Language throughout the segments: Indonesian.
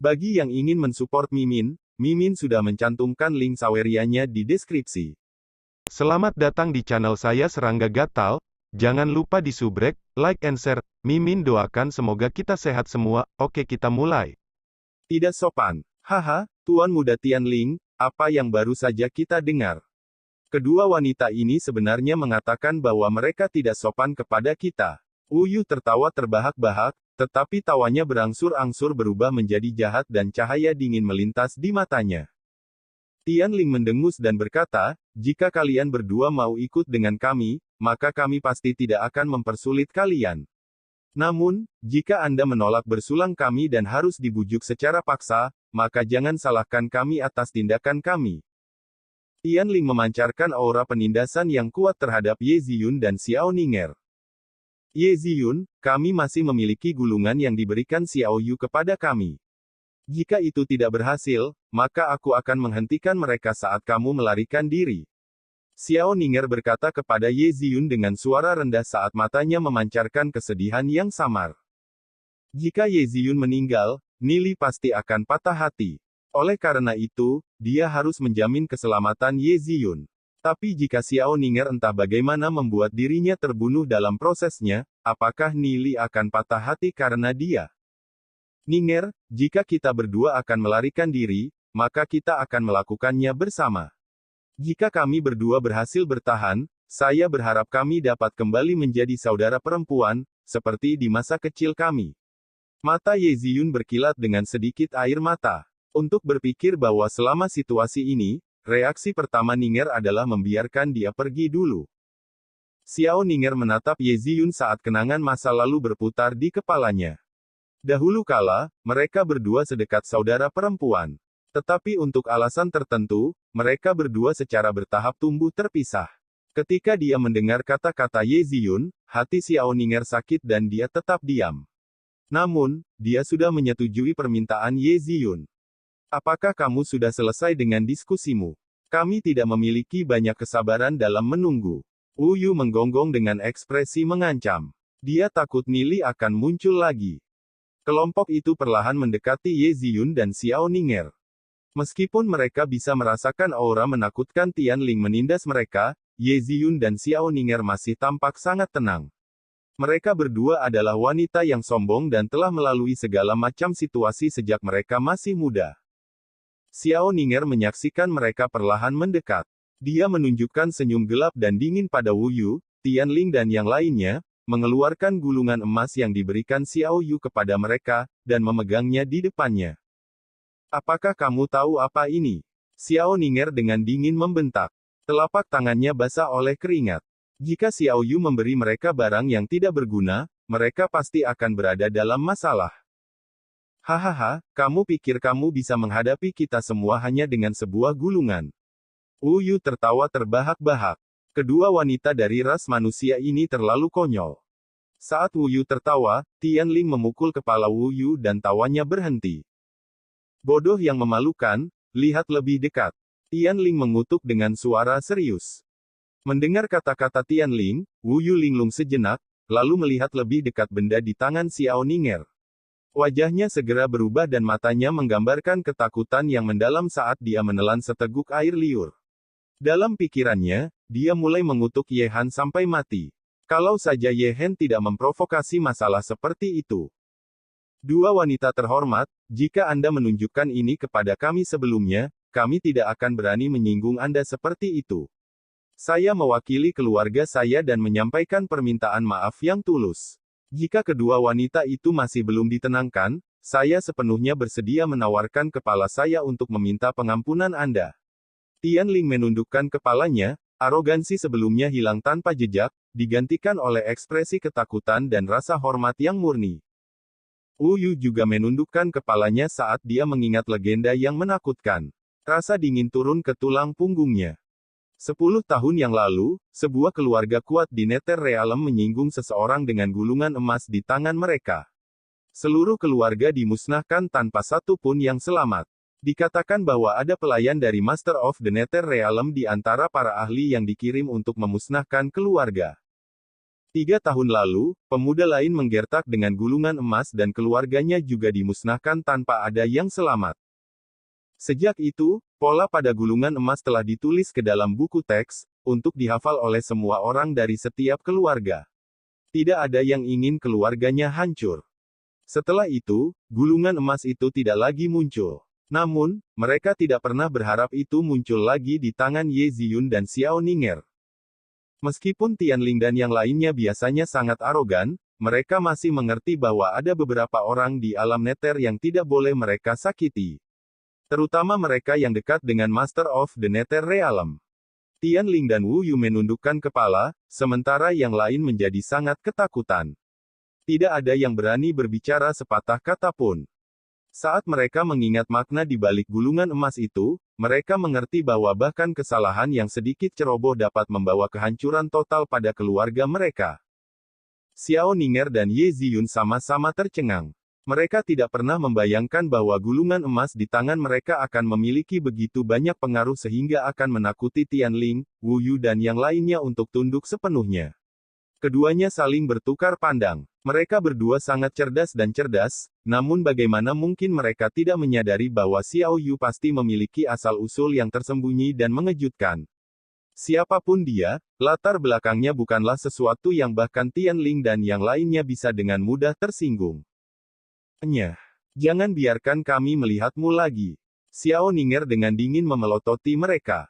Bagi yang ingin mensupport Mimin, Mimin sudah mencantumkan link Sawerianya di deskripsi. Selamat datang di channel saya Serangga Gatal. Jangan lupa di subrek, like and share. Mimin doakan semoga kita sehat semua. Oke, kita mulai. Tidak sopan. Haha, Tuan Muda Tianling, apa yang baru saja kita dengar? Kedua wanita ini sebenarnya mengatakan bahwa mereka tidak sopan kepada kita. Wu Yu tertawa terbahak-bahak, tetapi tawanya berangsur-angsur berubah menjadi jahat dan cahaya dingin melintas di matanya. Tianling mendengus dan berkata, jika kalian berdua mau ikut dengan kami, maka kami pasti tidak akan mempersulit kalian. Namun, jika Anda menolak bersulang kami dan harus dibujuk secara paksa, maka jangan salahkan kami atas tindakan kami. Tianling memancarkan aura penindasan yang kuat terhadap Ye Ziyun dan Xiao Ning'er. Ye Ziyun, kami masih memiliki gulungan yang diberikan Xiao Yu kepada kami. Jika itu tidak berhasil, maka aku akan menghentikan mereka saat kamu melarikan diri. Xiao Ning'er berkata kepada Ye Ziyun dengan suara rendah saat matanya memancarkan kesedihan yang samar. Jika Ye Ziyun meninggal, Nili pasti akan patah hati. Oleh karena itu, dia harus menjamin keselamatan Ye Ziyun. Tapi jika Xiao Ning'er entah bagaimana membuat dirinya terbunuh dalam prosesnya, apakah Nili akan patah hati karena dia? Ning'er, jika kita berdua akan melarikan diri, maka kita akan melakukannya bersama. Jika kami berdua berhasil bertahan, saya berharap kami dapat kembali menjadi saudara perempuan, seperti di masa kecil kami. Mata Ye Ziyun berkilat dengan sedikit air mata. Untuk berpikir bahwa selama situasi ini, reaksi pertama Ning'er adalah membiarkan dia pergi dulu. Xiao Ning'er menatap Ye Ziyun saat kenangan masa lalu berputar di kepalanya. Dahulu kala, mereka berdua sedekat saudara perempuan. Tetapi untuk alasan tertentu, mereka berdua secara bertahap tumbuh terpisah. Ketika dia mendengar kata-kata Ye Ziyun, hati Xiao Ning'er sakit dan dia tetap diam. Namun, dia sudah menyetujui permintaan Ye Ziyun. Apakah kamu sudah selesai dengan diskusimu? Kami tidak memiliki banyak kesabaran dalam menunggu. Wu Yu menggonggong dengan ekspresi mengancam. Dia takut Nili akan muncul lagi. Kelompok itu perlahan mendekati Ye Ziyun dan Xiao Ning'er. Meskipun mereka bisa merasakan aura menakutkan Tianling menindas mereka, Ye Ziyun dan Xiao Ning'er masih tampak sangat tenang. Mereka berdua adalah wanita yang sombong dan telah melalui segala macam situasi sejak mereka masih muda. Xiao Ning'er menyaksikan mereka perlahan mendekat. Dia menunjukkan senyum gelap dan dingin pada Wu Yu, Tianling dan yang lainnya, mengeluarkan gulungan emas yang diberikan Xiao Yu kepada mereka, dan memegangnya di depannya. Apakah kamu tahu apa ini? Xiao Ning'er dengan dingin membentak. Telapak tangannya basah oleh keringat. Jika Xiao Yu memberi mereka barang yang tidak berguna, mereka pasti akan berada dalam masalah. Hahaha, kamu pikir kamu bisa menghadapi kita semua hanya dengan sebuah gulungan? Wu Yu tertawa terbahak-bahak. Kedua wanita dari ras manusia ini terlalu konyol. Saat Wu Yu tertawa, Tianling memukul kepala Wu Yu dan tawanya berhenti. Bodoh yang memalukan, lihat lebih dekat. Tianling mengutuk dengan suara serius. Mendengar kata-kata Tianling, Wu Yu linglung sejenak, lalu melihat lebih dekat benda di tangan Xiao Ning'er. Wajahnya segera berubah dan matanya menggambarkan ketakutan yang mendalam saat dia menelan seteguk air liur. Dalam pikirannya, dia mulai mengutuk Ye Han sampai mati. Kalau saja Ye Han tidak memprovokasi masalah seperti itu. Dua wanita terhormat, jika Anda menunjukkan ini kepada kami sebelumnya, kami tidak akan berani menyinggung Anda seperti itu. Saya mewakili keluarga saya dan menyampaikan permintaan maaf yang tulus. Jika kedua wanita itu masih belum ditenangkan, saya sepenuhnya bersedia menawarkan kepala saya untuk meminta pengampunan Anda. Tianling menundukkan kepalanya, arogansi sebelumnya hilang tanpa jejak, digantikan oleh ekspresi ketakutan dan rasa hormat yang murni. Wu Yu juga menundukkan kepalanya saat dia mengingat legenda yang menakutkan. Rasa dingin turun ke tulang punggungnya. 10 tahun yang lalu, sebuah keluarga kuat di Nether Realm menyinggung seseorang dengan gulungan emas di tangan mereka. Seluruh keluarga dimusnahkan tanpa satu pun yang selamat. Dikatakan bahwa ada pelayan dari Master of the Nether Realm di antara para ahli yang dikirim untuk memusnahkan keluarga. 3 tahun lalu, pemuda lain menggertak dengan gulungan emas dan keluarganya juga dimusnahkan tanpa ada yang selamat. Sejak itu, pola pada gulungan emas telah ditulis ke dalam buku teks, untuk dihafal oleh semua orang dari setiap keluarga. Tidak ada yang ingin keluarganya hancur. Setelah itu, gulungan emas itu tidak lagi muncul. Namun, mereka tidak pernah berharap itu muncul lagi di tangan Ye Ziyun dan Xiao Ninger. Meskipun Tianling dan yang lainnya biasanya sangat arogan, mereka masih mengerti bahwa ada beberapa orang di alam neter yang tidak boleh mereka sakiti. Terutama mereka yang dekat dengan Master of the Nether Realm. Tianling dan Wu Yu menundukkan kepala, sementara yang lain menjadi sangat ketakutan. Tidak ada yang berani berbicara sepatah kata pun. Saat mereka mengingat makna di balik gulungan emas itu, mereka mengerti bahwa bahkan kesalahan yang sedikit ceroboh dapat membawa kehancuran total pada keluarga mereka. Xiao Ninger dan Ye Ziyun sama-sama tercengang. Mereka tidak pernah membayangkan bahwa gulungan emas di tangan mereka akan memiliki begitu banyak pengaruh sehingga akan menakuti Tianling, Wu Yu dan yang lainnya untuk tunduk sepenuhnya. Keduanya saling bertukar pandang. Mereka berdua sangat cerdas dan cerdas, namun bagaimana mungkin mereka tidak menyadari bahwa Xiao Yu pasti memiliki asal-usul yang tersembunyi dan mengejutkan. Siapapun dia, latar belakangnya bukanlah sesuatu yang bahkan Tianling dan yang lainnya bisa dengan mudah tersinggung. Jangan biarkan kami melihatmu lagi. Xiao Ninger dengan dingin memelototi mereka.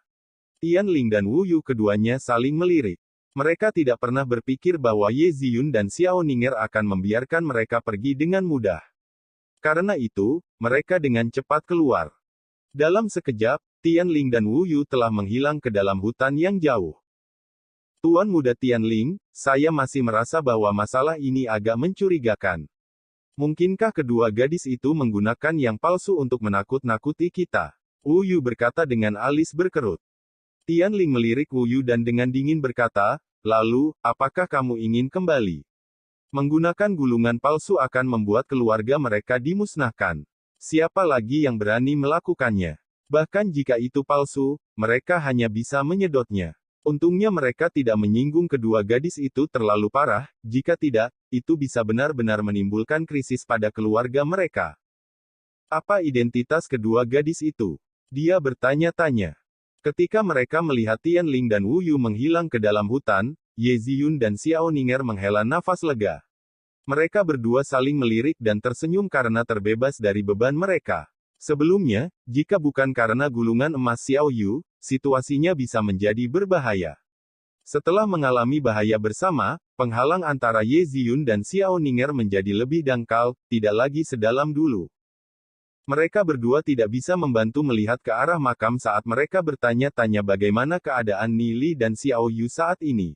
Tianling dan Wu Yu keduanya saling melirik. Mereka tidak pernah berpikir bahwa Ye Ziyun dan Xiao Ninger akan membiarkan mereka pergi dengan mudah. Karena itu, mereka dengan cepat keluar. Dalam sekejap, Tianling dan Wu Yu telah menghilang ke dalam hutan yang jauh. Tuan Muda Tianling, saya masih merasa bahwa masalah ini agak mencurigakan. Mungkinkah kedua gadis itu menggunakan yang palsu untuk menakut-nakuti kita? Wu Yu berkata dengan alis berkerut. Tianling melirik Wu Yu dan dengan dingin berkata, lalu, apakah kamu ingin kembali? Menggunakan gulungan palsu akan membuat keluarga mereka dimusnahkan. Siapa lagi yang berani melakukannya? Bahkan jika itu palsu, mereka hanya bisa menyedotnya. Untungnya mereka tidak menyinggung kedua gadis itu terlalu parah, jika tidak, itu bisa benar-benar menimbulkan krisis pada keluarga mereka. Apa identitas kedua gadis itu? Dia bertanya-tanya. Ketika mereka melihat Tianling dan Wu Yu menghilang ke dalam hutan, Ye Ziyun dan Xiao Ninger menghela nafas lega. Mereka berdua saling melirik dan tersenyum karena terbebas dari beban mereka. Sebelumnya, jika bukan karena gulungan emas Xiao Yu, situasinya bisa menjadi berbahaya. Setelah mengalami bahaya bersama, penghalang antara Ye Ziyun dan Xiao Ninger menjadi lebih dangkal, tidak lagi sedalam dulu. Mereka berdua tidak bisa membantu melihat ke arah makam saat mereka bertanya-tanya bagaimana keadaan Nili dan Xiao Yu saat ini.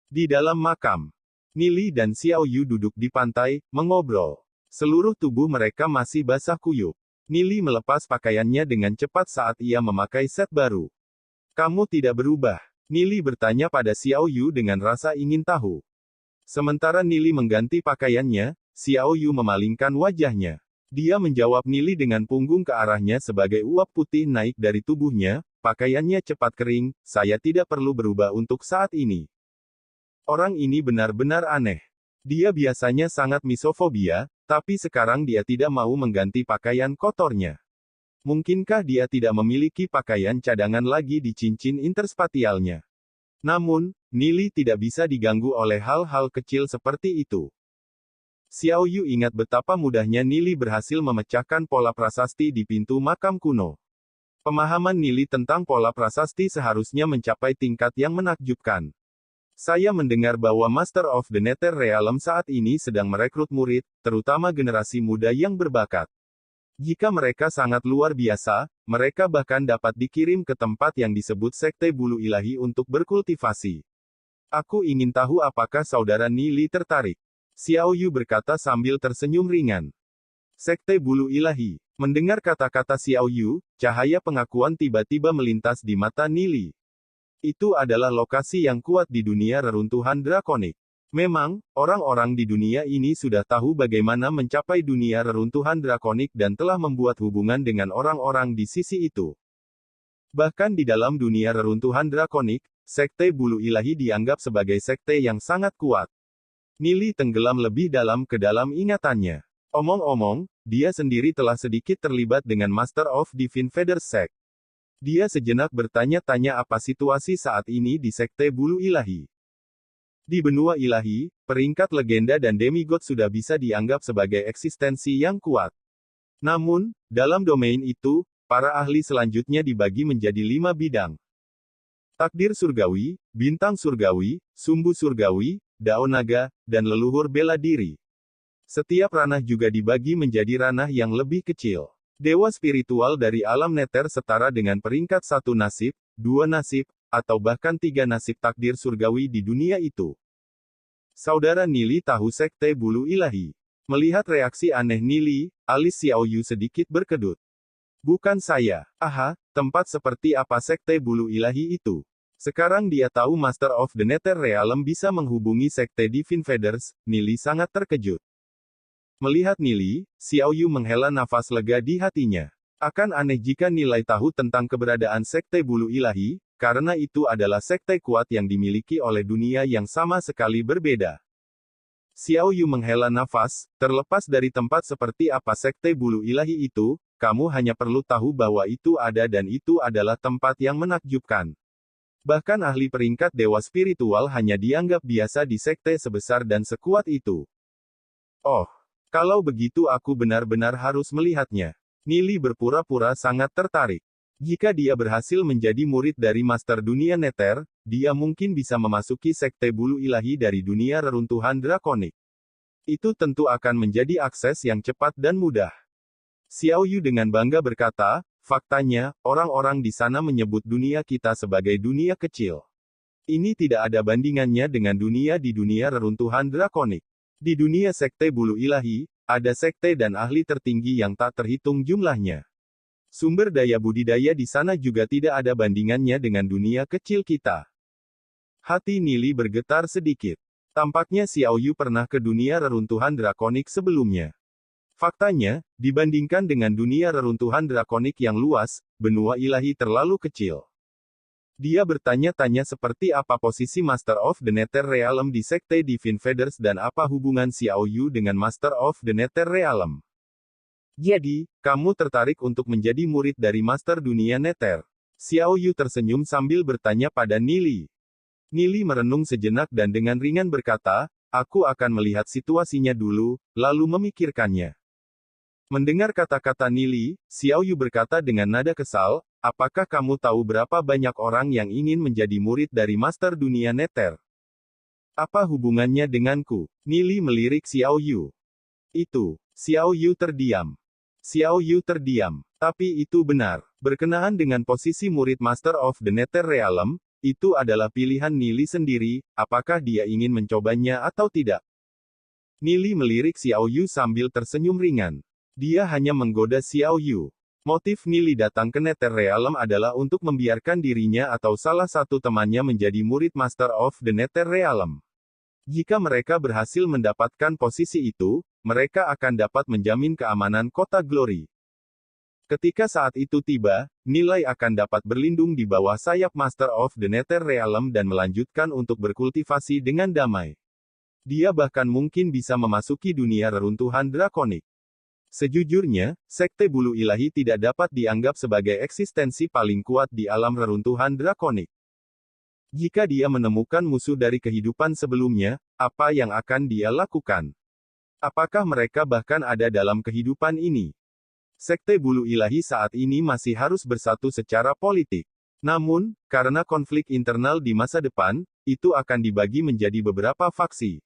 Di dalam makam, Nili dan Xiao Yu duduk di pantai, mengobrol. Seluruh tubuh mereka masih basah kuyup. Nili melepas pakaiannya dengan cepat saat ia memakai set baru. Kamu tidak berubah? Nili bertanya pada Xiao Yu dengan rasa ingin tahu. Sementara Nili mengganti pakaiannya, Xiao Yu memalingkan wajahnya. Dia menjawab Nili dengan punggung ke arahnya sebagai uap putih naik dari tubuhnya, pakaiannya cepat kering, saya tidak perlu berubah untuk saat ini. Orang ini benar-benar aneh. Dia biasanya sangat misofobia, tapi sekarang dia tidak mau mengganti pakaian kotornya. Mungkinkah dia tidak memiliki pakaian cadangan lagi di cincin interspatialnya? Namun, Nili tidak bisa diganggu oleh hal-hal kecil seperti itu. Xiao Yu ingat betapa mudahnya Nili berhasil memecahkan pola prasasti di pintu makam kuno. Pemahaman Nili tentang pola prasasti seharusnya mencapai tingkat yang menakjubkan. Saya mendengar bahwa Master of the Nether Realm saat ini sedang merekrut murid, terutama generasi muda yang berbakat. Jika mereka sangat luar biasa, mereka bahkan dapat dikirim ke tempat yang disebut Sekte Bulu Ilahi untuk berkultivasi. Aku ingin tahu apakah saudara Nili tertarik. Xiao Yu berkata sambil tersenyum ringan. Sekte Bulu Ilahi. Mendengar kata-kata Xiao Yu, cahaya pengakuan tiba-tiba melintas di mata Nili. Itu adalah lokasi yang kuat di dunia reruntuhan drakonik. Memang, orang-orang di dunia ini sudah tahu bagaimana mencapai dunia reruntuhan drakonik dan telah membuat hubungan dengan orang-orang di sisi itu. Bahkan di dalam dunia reruntuhan drakonik, Sekte Bulu Ilahi dianggap sebagai sekte yang sangat kuat. Nili tenggelam lebih dalam ke dalam ingatannya. Omong-omong, dia sendiri telah sedikit terlibat dengan Master of Divine Feathers Sect. Dia sejenak bertanya-tanya apa situasi saat ini di Sekte Bulu Ilahi. Di benua ilahi, peringkat legenda dan demigod sudah bisa dianggap sebagai eksistensi yang kuat. Namun, dalam domain itu, para ahli selanjutnya dibagi menjadi 5 bidang. Takdir surgawi, bintang surgawi, sumbu surgawi, daun naga, dan leluhur bela diri. Setiap ranah juga dibagi menjadi ranah yang lebih kecil. Dewa spiritual dari alam neter setara dengan peringkat 1 nasib, 2 nasib, atau bahkan 3 nasib takdir surgawi di dunia itu. Saudara Nili tahu Sekte Bulu Ilahi. Melihat reaksi aneh Nili, alis Xiaoyu sedikit berkedut. Bukan saya. Aha, tempat seperti apa Sekte Bulu Ilahi itu? Sekarang dia tahu Master of the Nether Realm bisa menghubungi Sekte Divine Feathers. Nili sangat terkejut. Melihat Nili, Xiaoyu menghela nafas lega di hatinya. Akan aneh jika nilai tahu tentang keberadaan Sekte Bulu Ilahi, karena itu adalah sekte kuat yang dimiliki oleh dunia yang sama sekali berbeda. Xiaoyu menghela nafas, terlepas dari tempat seperti apa Sekte Bulu Ilahi itu, kamu hanya perlu tahu bahwa itu ada dan itu adalah tempat yang menakjubkan. Bahkan ahli peringkat dewa spiritual hanya dianggap biasa di sekte sebesar dan sekuat itu. Oh, kalau begitu aku benar-benar harus melihatnya. Nili berpura-pura sangat tertarik. Jika dia berhasil menjadi murid dari Master Dunia Nether, dia mungkin bisa memasuki Sekte Bulu Ilahi dari dunia reruntuhan drakonik. Itu tentu akan menjadi akses yang cepat dan mudah. Xiaoyu dengan bangga berkata, faktanya, orang-orang di sana menyebut dunia kita sebagai dunia kecil. Ini tidak ada bandingannya dengan dunia di dunia reruntuhan drakonik. Di dunia Sekte Bulu Ilahi, ada sekte dan ahli tertinggi yang tak terhitung jumlahnya. Sumber daya budidaya di sana juga tidak ada bandingannya dengan dunia kecil kita. Hati Nili bergetar sedikit. Tampaknya Xiaoyu pernah ke dunia reruntuhan drakonik sebelumnya. Faktanya, dibandingkan dengan dunia reruntuhan drakonik yang luas, benua ilahi terlalu kecil. Dia bertanya-tanya seperti apa posisi Master of the Nether Realm di Sekte Divine Feathers dan apa hubungan Xiaoyu dengan Master of the Nether Realm. Jadi, kamu tertarik untuk menjadi murid dari Master Dunia Nether? Xiaoyu tersenyum sambil bertanya pada Nili. Nili merenung sejenak dan dengan ringan berkata, aku akan melihat situasinya dulu, lalu memikirkannya. Mendengar kata-kata Nili, Xiaoyu berkata dengan nada kesal, apakah kamu tahu berapa banyak orang yang ingin menjadi murid dari Master Dunia Nether? Apa hubungannya denganku? Nili melirik Xiaoyu. Itu. Xiaoyu terdiam. Xiaoyu terdiam. Tapi itu benar. Berkenaan dengan posisi murid Master of the Nether Realm, itu adalah pilihan Nili sendiri, apakah dia ingin mencobanya atau tidak. Nili melirik Xiaoyu sambil tersenyum ringan. Dia hanya menggoda Xiaoyu. Motif Nili datang ke Nether Realm adalah untuk membiarkan dirinya atau salah satu temannya menjadi murid Master of the Nether Realm. Jika mereka berhasil mendapatkan posisi itu, mereka akan dapat menjamin keamanan kota Glory. Ketika saat itu tiba, Nilai akan dapat berlindung di bawah sayap Master of the Nether Realm dan melanjutkan untuk berkultivasi dengan damai. Dia bahkan mungkin bisa memasuki dunia reruntuhan drakonik. Sejujurnya, Sekte Bulu Ilahi tidak dapat dianggap sebagai eksistensi paling kuat di alam reruntuhan drakonik. Jika dia menemukan musuh dari kehidupan sebelumnya, apa yang akan dia lakukan? Apakah mereka bahkan ada dalam kehidupan ini? Sekte Bulu Ilahi saat ini masih harus bersatu secara politik. Namun, karena konflik internal di masa depan, itu akan dibagi menjadi beberapa faksi.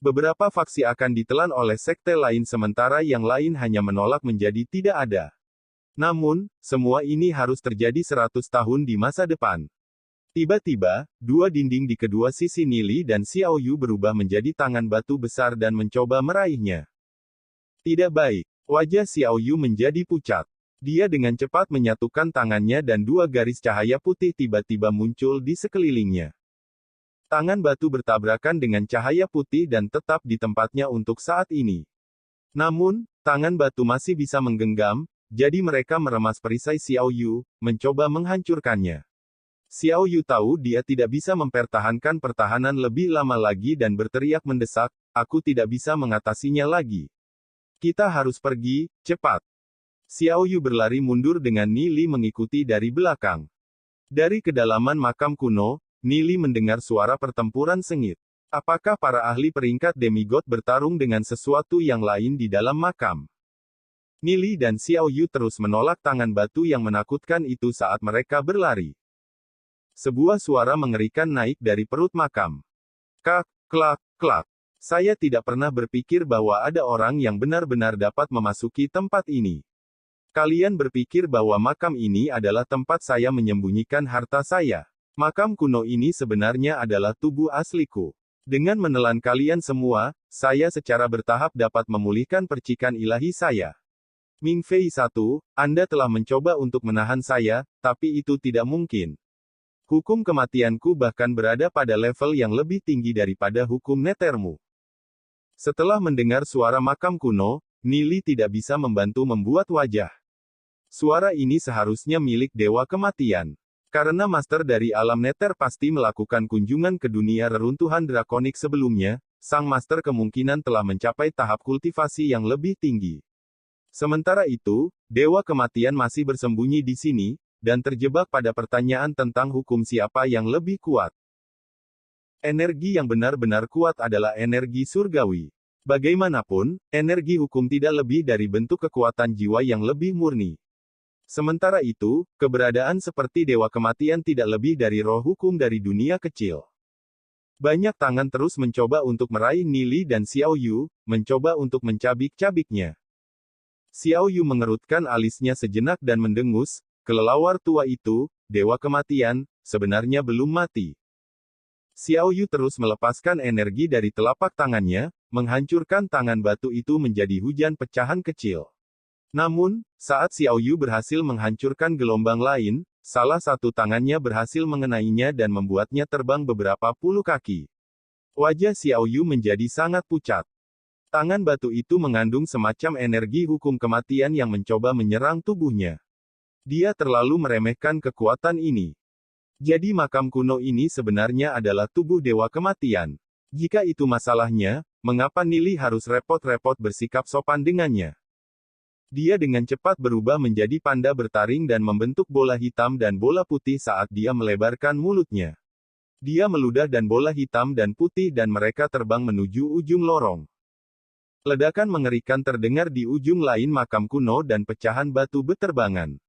Beberapa faksi akan ditelan oleh sekte lain sementara yang lain hanya menolak menjadi tidak ada. Namun, semua ini harus terjadi 100 tahun di masa depan. Tiba-tiba, dua dinding di kedua sisi Nili dan Xiaoyu berubah menjadi tangan batu besar dan mencoba meraihnya. Tidak baik. Wajah Xiaoyu menjadi pucat. Dia dengan cepat menyatukan tangannya dan dua garis cahaya putih tiba-tiba muncul di sekelilingnya. Tangan batu bertabrakan dengan cahaya putih dan tetap di tempatnya untuk saat ini. Namun, tangan batu masih bisa menggenggam, jadi mereka meremas perisai Xiaoyu, mencoba menghancurkannya. Xiao Yu tahu dia tidak bisa mempertahankan pertahanan lebih lama lagi dan berteriak mendesak, aku tidak bisa mengatasinya lagi. Kita harus pergi, cepat. Xiao Yu berlari mundur dengan Nili mengikuti dari belakang. Dari kedalaman makam kuno, Nili mendengar suara pertempuran sengit. Apakah para ahli peringkat demigod bertarung dengan sesuatu yang lain di dalam makam? Nili dan Xiao Yu terus menolak tangan batu yang menakutkan itu saat mereka berlari. Sebuah suara mengerikan naik dari perut makam. Kak, klak, klak. Saya tidak pernah berpikir bahwa ada orang yang benar-benar dapat memasuki tempat ini. Kalian berpikir bahwa makam ini adalah tempat saya menyembunyikan harta saya. Makam kuno ini sebenarnya adalah tubuh asliku. Dengan menelan kalian semua, saya secara bertahap dapat memulihkan percikan ilahi saya. Ming Fei 1, Anda telah mencoba untuk menahan saya, tapi itu tidak mungkin. Hukum kematianku bahkan berada pada level yang lebih tinggi daripada hukum netermu. Setelah mendengar suara makam kuno, Nili tidak bisa membantu membuat wajah. Suara ini seharusnya milik Dewa Kematian. Karena Master dari alam neter pasti melakukan kunjungan ke dunia reruntuhan drakonik sebelumnya, Sang Master kemungkinan telah mencapai tahap kultivasi yang lebih tinggi. Sementara itu, Dewa Kematian masih bersembunyi di sini, dan terjebak pada pertanyaan tentang hukum siapa yang lebih kuat. Energi yang benar-benar kuat adalah energi surgawi. Bagaimanapun, energi hukum tidak lebih dari bentuk kekuatan jiwa yang lebih murni. Sementara itu, keberadaan seperti Dewa Kematian tidak lebih dari roh hukum dari dunia kecil. Banyak tangan terus mencoba untuk meraih Nili dan Xiao Yu, mencoba untuk mencabik-cabiknya. Xiao Yu mengerutkan alisnya sejenak dan mendengus, kelelawar tua itu, Dewa Kematian, sebenarnya belum mati. Xiao Yu terus melepaskan energi dari telapak tangannya, menghancurkan tangan batu itu menjadi hujan pecahan kecil. Namun, saat Xiao Yu berhasil menghancurkan gelombang lain, salah satu tangannya berhasil mengenainya dan membuatnya terbang beberapa puluh kaki. Wajah Xiao Yu menjadi sangat pucat. Tangan batu itu mengandung semacam energi hukum kematian yang mencoba menyerang tubuhnya. Dia terlalu meremehkan kekuatan ini. Jadi makam kuno ini sebenarnya adalah tubuh Dewa Kematian. Jika itu masalahnya, mengapa Nili harus repot-repot bersikap sopan dengannya? Dia dengan cepat berubah menjadi panda bertaring dan membentuk bola hitam dan bola putih saat dia melebarkan mulutnya. Dia meludah dan bola hitam dan putih dan mereka terbang menuju ujung lorong. Ledakan mengerikan terdengar di ujung lain makam kuno dan pecahan batu beterbangan.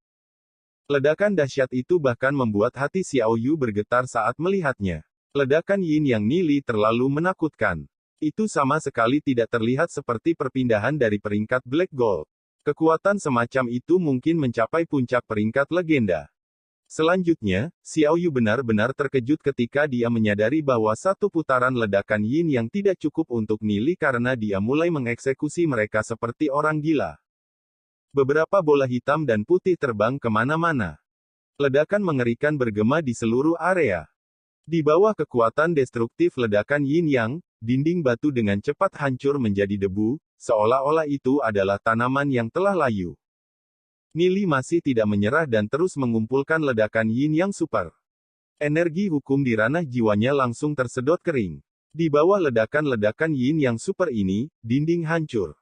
Ledakan dahsyat itu bahkan membuat hati Xiao Yu bergetar saat melihatnya. Ledakan Yin Yang Nili terlalu menakutkan. Itu sama sekali tidak terlihat seperti perpindahan dari peringkat Black Gold. Kekuatan semacam itu mungkin mencapai puncak peringkat legenda. Selanjutnya, Xiao Yu benar-benar terkejut ketika dia menyadari bahwa satu putaran ledakan Yin yang tidak cukup untuk Nili karena dia mulai mengeksekusi mereka seperti orang gila. Beberapa bola hitam dan putih terbang kemana-mana. Ledakan mengerikan bergema di seluruh area. Di bawah kekuatan destruktif ledakan Yin Yang, dinding batu dengan cepat hancur menjadi debu, seolah-olah itu adalah tanaman yang telah layu. Nili masih tidak menyerah dan terus mengumpulkan ledakan Yin Yang super. Energi hukum di ranah jiwanya langsung tersedot kering. Di bawah ledakan-ledakan Yin Yang super ini, dinding hancur.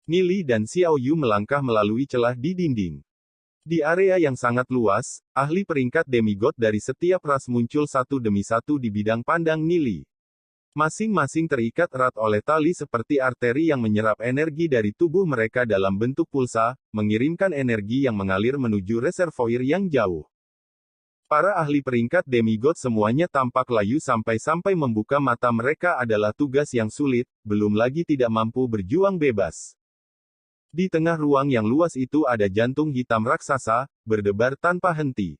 Nili dan Xiao Yu melangkah melalui celah di dinding. Di area yang sangat luas, ahli peringkat demigod dari setiap ras muncul satu demi satu di bidang pandang Nili. Masing-masing terikat erat oleh tali seperti arteri yang menyerap energi dari tubuh mereka dalam bentuk pulsa, mengirimkan energi yang mengalir menuju reservoir yang jauh. Para ahli peringkat demigod semuanya tampak layu sampai-sampai membuka mata mereka adalah tugas yang sulit, belum lagi tidak mampu berjuang bebas. Di tengah ruang yang luas itu ada jantung hitam raksasa, berdebar tanpa henti.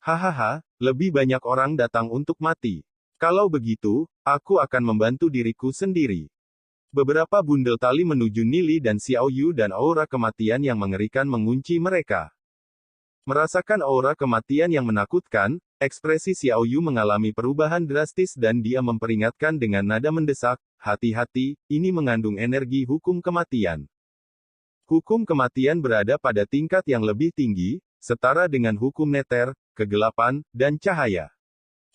Hahaha, lebih banyak orang datang untuk mati. Kalau begitu, aku akan membantu diriku sendiri. Beberapa bundel tali menuju Nili dan Xiao Yu dan aura kematian yang mengerikan mengunci mereka. Merasakan aura kematian yang menakutkan, ekspresi Xiao Yu mengalami perubahan drastis dan dia memperingatkan dengan nada mendesak, hati-hati, ini mengandung energi hukum kematian. Hukum kematian berada pada tingkat yang lebih tinggi, setara dengan hukum neter, kegelapan, dan cahaya.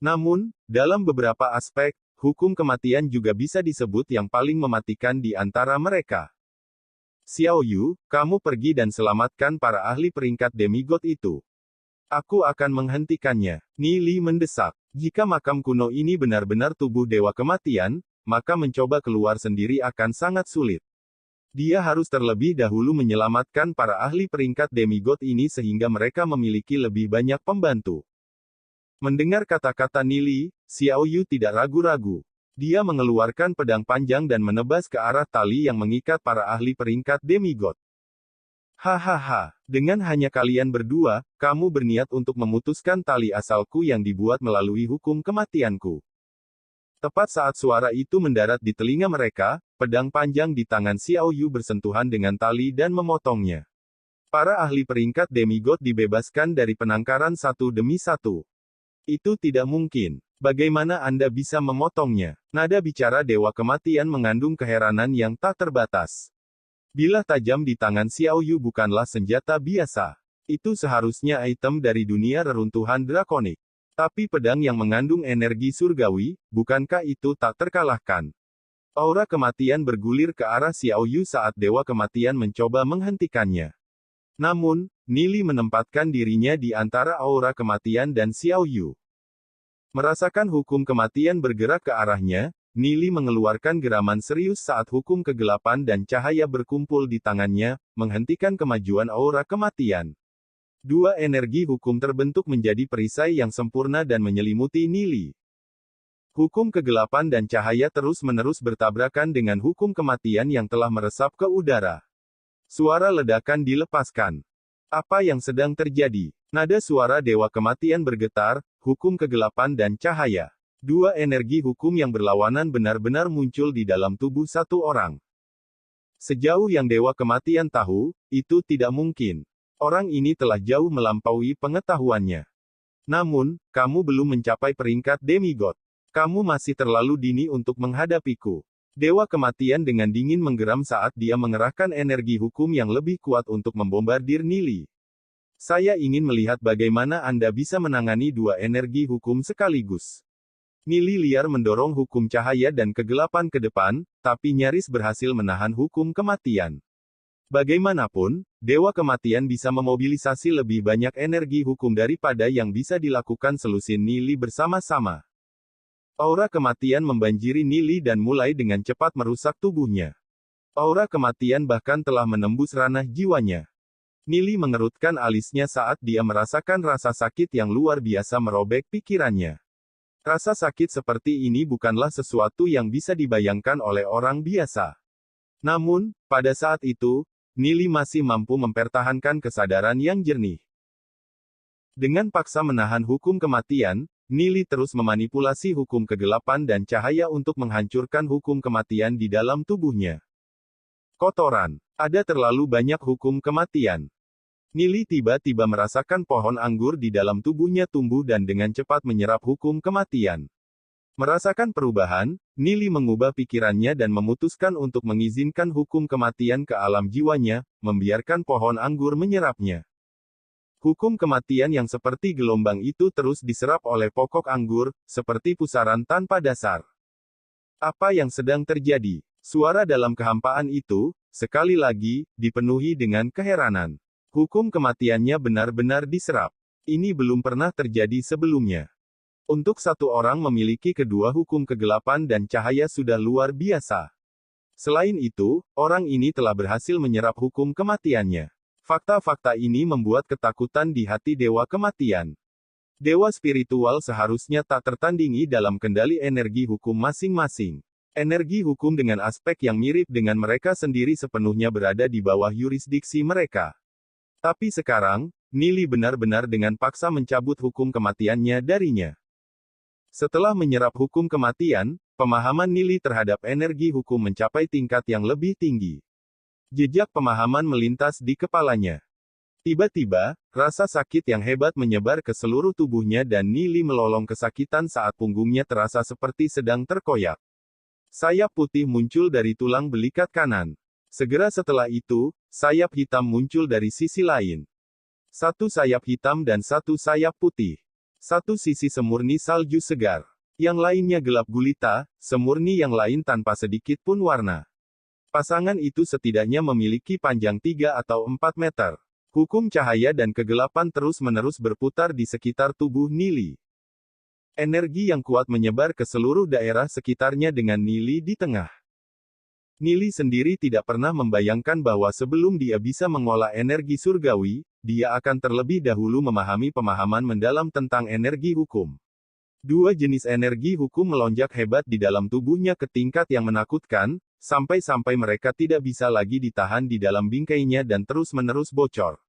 Namun, dalam beberapa aspek, hukum kematian juga bisa disebut yang paling mematikan di antara mereka. Xiao Yu, kamu pergi dan selamatkan para ahli peringkat demigod itu. Aku akan menghentikannya. Ni Li mendesak. Jika makam kuno ini benar-benar tubuh dewa kematian, maka mencoba keluar sendiri akan sangat sulit. Dia harus terlebih dahulu menyelamatkan para ahli peringkat demigod ini sehingga mereka memiliki lebih banyak pembantu. Mendengar kata-kata Nili, Xiao Yu tidak ragu-ragu. Dia mengeluarkan pedang panjang dan menebas ke arah tali yang mengikat para ahli peringkat demigod. Hahaha, dengan hanya kalian berdua, kamu berniat untuk memutuskan tali asalku yang dibuat melalui hukum kematianku. Tepat saat suara itu mendarat di telinga mereka, pedang panjang di tangan Xiao Yu bersentuhan dengan tali dan memotongnya. Para ahli peringkat demigod dibebaskan dari penangkaran satu demi satu. Itu tidak mungkin. Bagaimana Anda bisa memotongnya? Nada bicara Dewa Kematian mengandung keheranan yang tak terbatas. Bilah tajam di tangan Xiao Yu bukanlah senjata biasa. Itu seharusnya item dari dunia reruntuhan drakonik. Tapi pedang yang mengandung energi surgawi, bukankah itu tak terkalahkan? Aura kematian bergulir ke arah Xiao Yu saat Dewa Kematian mencoba menghentikannya. Namun, Nili menempatkan dirinya di antara aura kematian dan Xiao Yu. Merasakan hukum kematian bergerak ke arahnya, Nili mengeluarkan geraman serius saat hukum kegelapan dan cahaya berkumpul di tangannya, menghentikan kemajuan aura kematian. Dua energi hukum terbentuk menjadi perisai yang sempurna dan menyelimuti Nili. Hukum kegelapan dan cahaya terus-menerus bertabrakan dengan hukum kematian yang telah meresap ke udara. Suara ledakan dilepaskan. Apa yang sedang terjadi? Nada suara Dewa Kematian bergetar, hukum kegelapan dan cahaya. Dua energi hukum yang berlawanan benar-benar muncul di dalam tubuh satu orang. Sejauh yang Dewa Kematian tahu, itu tidak mungkin. Orang ini telah jauh melampaui pengetahuannya. Namun, kamu belum mencapai peringkat demigod. Kamu masih terlalu dini untuk menghadapiku. Dewa Kematian dengan dingin menggeram saat dia mengerahkan energi hukum yang lebih kuat untuk membombardir Nili. Saya ingin melihat bagaimana Anda bisa menangani dua energi hukum sekaligus. Nili liar mendorong hukum cahaya dan kegelapan ke depan, tapi nyaris berhasil menahan hukum kematian. Bagaimanapun, Dewa Kematian bisa memobilisasi lebih banyak energi hukum daripada yang bisa dilakukan selusin Nili bersama-sama. Aura kematian membanjiri Nili dan mulai dengan cepat merusak tubuhnya. Aura kematian bahkan telah menembus ranah jiwanya. Nili mengerutkan alisnya saat dia merasakan rasa sakit yang luar biasa merobek pikirannya. Rasa sakit seperti ini bukanlah sesuatu yang bisa dibayangkan oleh orang biasa. Namun, pada saat itu, Nili masih mampu mempertahankan kesadaran yang jernih. Dengan paksa menahan hukum kematian, Nili terus memanipulasi hukum kegelapan dan cahaya untuk menghancurkan hukum kematian di dalam tubuhnya. Kotoran. Ada terlalu banyak hukum kematian. Nili tiba-tiba merasakan pohon anggur di dalam tubuhnya tumbuh dan dengan cepat menyerap hukum kematian. Merasakan perubahan, Nili mengubah pikirannya dan memutuskan untuk mengizinkan hukum kematian ke alam jiwanya, membiarkan pohon anggur menyerapnya. Hukum kematian yang seperti gelombang itu terus diserap oleh pokok anggur, seperti pusaran tanpa dasar. Apa yang sedang terjadi? Suara dalam kehampaan itu, sekali lagi, dipenuhi dengan keheranan. Hukum kematiannya benar-benar diserap. Ini belum pernah terjadi sebelumnya. Untuk satu orang memiliki kedua hukum kegelapan dan cahaya sudah luar biasa. Selain itu, orang ini telah berhasil menyerap hukum kematiannya. Fakta-fakta ini membuat ketakutan di hati Dewa Kematian. Dewa spiritual seharusnya tak tertandingi dalam kendali energi hukum masing-masing. Energi hukum dengan aspek yang mirip dengan mereka sendiri sepenuhnya berada di bawah yurisdiksi mereka. Tapi sekarang, Nili benar-benar dengan paksa mencabut hukum kematiannya darinya. Setelah menyerap hukum kematian, pemahaman Nili terhadap energi hukum mencapai tingkat yang lebih tinggi. Jejak pemahaman melintas di kepalanya. Tiba-tiba, rasa sakit yang hebat menyebar ke seluruh tubuhnya dan Nili melolong kesakitan saat punggungnya terasa seperti sedang terkoyak. Sayap putih muncul dari tulang belikat kanan. Segera setelah itu, sayap hitam muncul dari sisi lain. Satu sayap hitam dan satu sayap putih. Satu sisi semurni salju segar. Yang lainnya gelap gulita, semurni yang lain tanpa sedikit pun warna. Pasangan itu setidaknya memiliki panjang 3 atau 4 meter. Hukum cahaya dan kegelapan terus-menerus berputar di sekitar tubuh Nili. Energi yang kuat menyebar ke seluruh daerah sekitarnya dengan Nili di tengah. Nili sendiri tidak pernah membayangkan bahwa sebelum dia bisa mengolah energi surgawi, dia akan terlebih dahulu memahami pemahaman mendalam tentang energi hukum. Dua jenis energi hukum melonjak hebat di dalam tubuhnya ke tingkat yang menakutkan, sampai-sampai mereka tidak bisa lagi ditahan di dalam bingkainya dan terus-menerus bocor.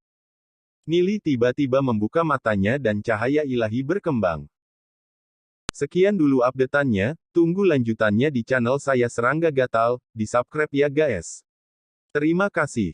Nili tiba-tiba membuka matanya dan cahaya ilahi berkembang. Sekian dulu update-annya, tunggu lanjutannya di channel saya Serangga Gatal, di subscribe ya guys. Terima kasih.